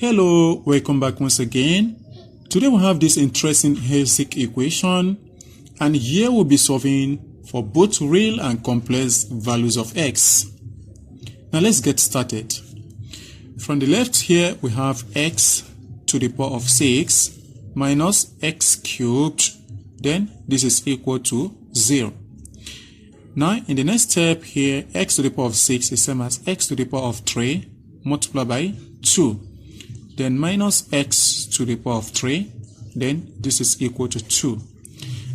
Hello, welcome back once again. Today we have this interesting hexic equation, and here we'll be solving for both real and complex values of x. Now let's get started. From the left here we have x to the power of 6 minus x cubed, then this is equal to 0. Now in the next step here, x to the power of 6 is same as x to the power of 3 multiplied by 2. Then minus x to the power of 3, then this is equal to 2.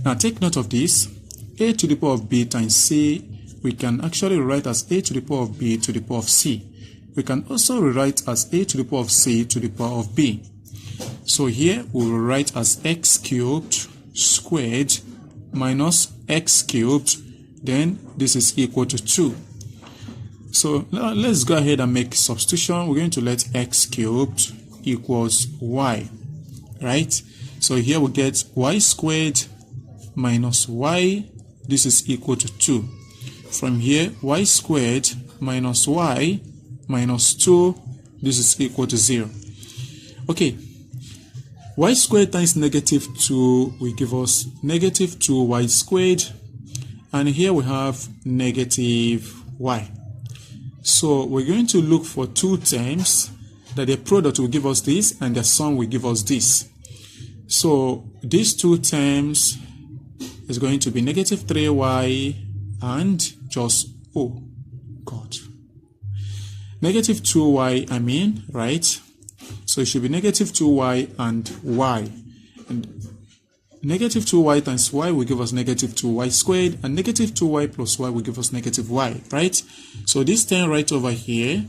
Now take note of this. A to the power of b times c, we can actually write as a to the power of b to the power of c. We can also rewrite as a to the power of c to the power of b. So here we will write as x cubed squared minus x cubed, then this is equal to 2. So now let's go ahead and make substitution. We're going to let x cubed equals y, right? So here we get y squared minus y, this is equal to 2. From here, y squared minus y minus 2, this is equal to 0. Okay, y squared times negative 2 will give us negative 2y squared, and here we have negative y. So we're going to look for two terms that the product will give us this and the sum will give us this. So these two terms is going to be negative 3y and just negative 2y, I mean, right? So it should be negative 2y and y. And negative 2y times y will give us negative 2y squared, and negative 2y plus y will give us negative y, right? So this term right over here,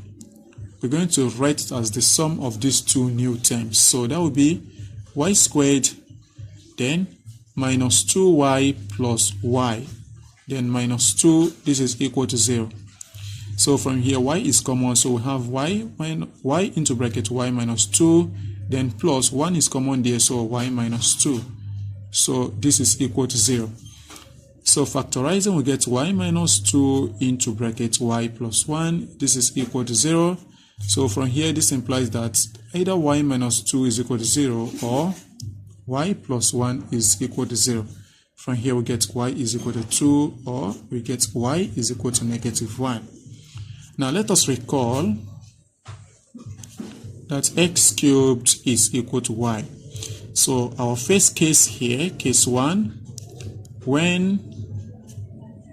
we're going to write it as the sum of these two new terms. So that will be y squared, then minus 2y plus y, then minus 2, this is equal to 0. So from here y is common, so we have y into bracket y minus 2, then plus 1 is common there, so y minus 2. So this is equal to 0. So factorizing, we get y minus 2 into bracket y plus 1, this is equal to 0. So from here, this implies that either y minus 2 is equal to 0 or y plus 1 is equal to 0. From here, we get y is equal to 2, or we get y is equal to negative 1. Now let us recall that x cubed is equal to y. So our first case here, case 1, when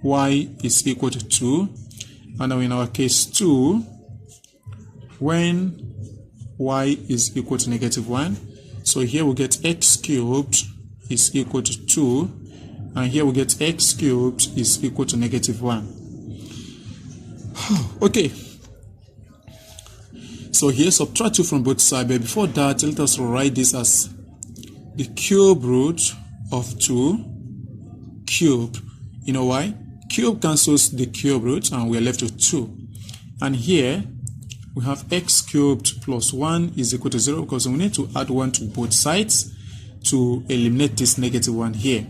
y is equal to 2, and now in our case 2, when y is equal to negative 1. So here we get x cubed is equal to 2, and here we get x cubed is equal to negative 1. Okay, so here subtract 2 from both sides, but before that let us write this as the cube root of 2 cubed. You know why? Cube cancels the cube root and we are left with 2. And here we have x cubed plus 1 is equal to 0, because we need to add 1 to both sides to eliminate this negative 1 here.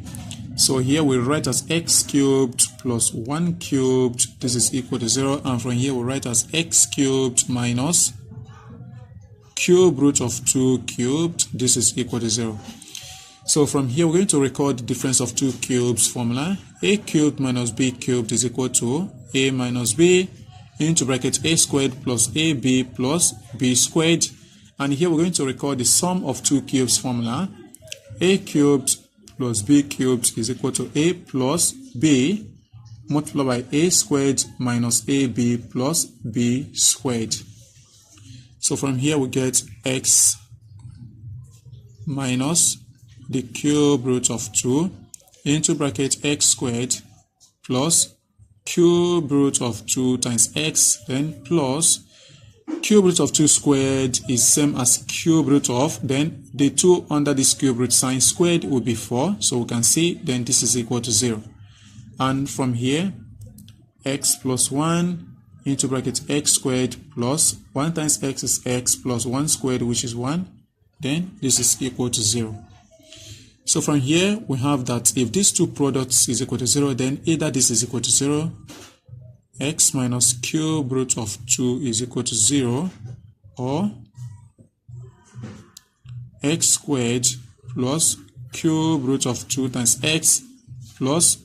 So here we write as x cubed plus 1 cubed, this is equal to 0, and from here we write as x cubed minus cube root of 2 cubed, this is equal to 0. So from here we're going to record the difference of 2 cubes formula. A cubed minus b cubed is equal to a minus b into bracket a squared plus ab plus b squared, and here we're going to record the sum of 2 cubes formula. A cubed plus b cubed is equal to a plus b multiplied by a squared minus ab plus b squared. So from here we get x minus the cube root of 2 into bracket x squared plus cube root of 2 times x, then plus cube root of 2 squared is same as cube root of, then the 2 under this cube root sign squared will be 4, so we can see then this is equal to 0. And from here, x plus 1 into bracket x squared plus 1 times x is x plus 1 squared, which is 1, then this is equal to 0. So from here we have that if these two products is equal to 0, then either this is equal to 0, x minus cube root of 2 is equal to 0, or x squared plus cube root of 2 times x plus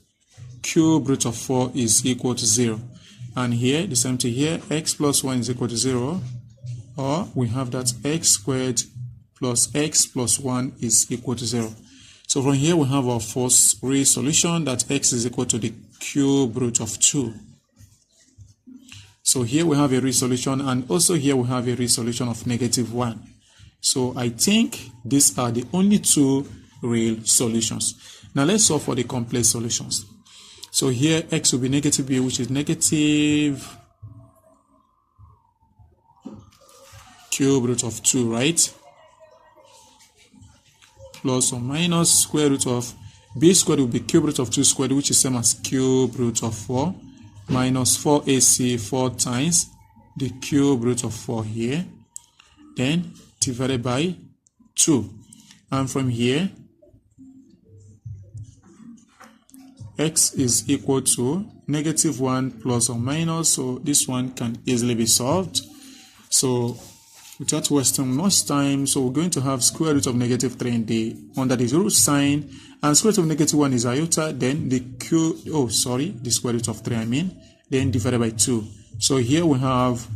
cube root of 4 is equal to 0. And here, the same thing here, x plus 1 is equal to 0. Or we have that x squared plus x plus 1 is equal to 0. So from here we have our first real solution, that x is equal to the cube root of 2. So here we have a real solution, and also here we have a real solution of -1. So I think these are the only two real solutions. Now let's solve for the complex solutions. So here x will be negative b, which is negative cube root of 2, right? Plus or minus square root of b squared will be cube root of 2 squared, which is same as cube root of 4, minus 4ac 4 times the cube root of 4 here, then divided by 2. And from here, x is equal to -1 plus or minus, so this one can easily be solved. So without wasting much time, so we're going to have square root of -3 in the under the root sign, and square root of -1 is iota, then the the square root of 3 then divided by 2. So here we have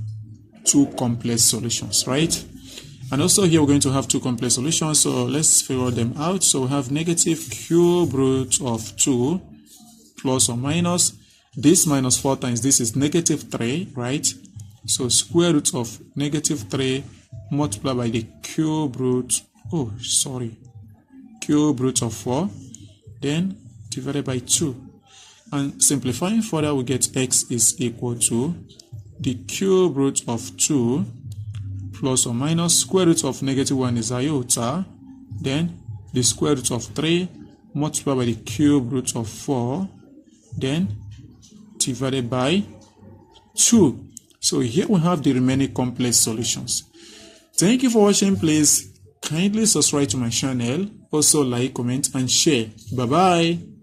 two complex solutions, right? And also here we're going to have two complex solutions, so let's figure them out. So we have negative cube root of 2 plus or minus, this minus 4 times this is -3, right? So square root of -3 multiplied by the cube root, cube root of 4, then divided by 2. And simplifying further, we get x is equal to the cube root of 2 plus or minus square root of -1 is iota, then the square root of 3 multiplied by the cube root of 4, then divided by 2. So here we have the remaining complex solutions. Thank you for watching. Please kindly subscribe to my channel. Also like, comment, and share. Bye bye.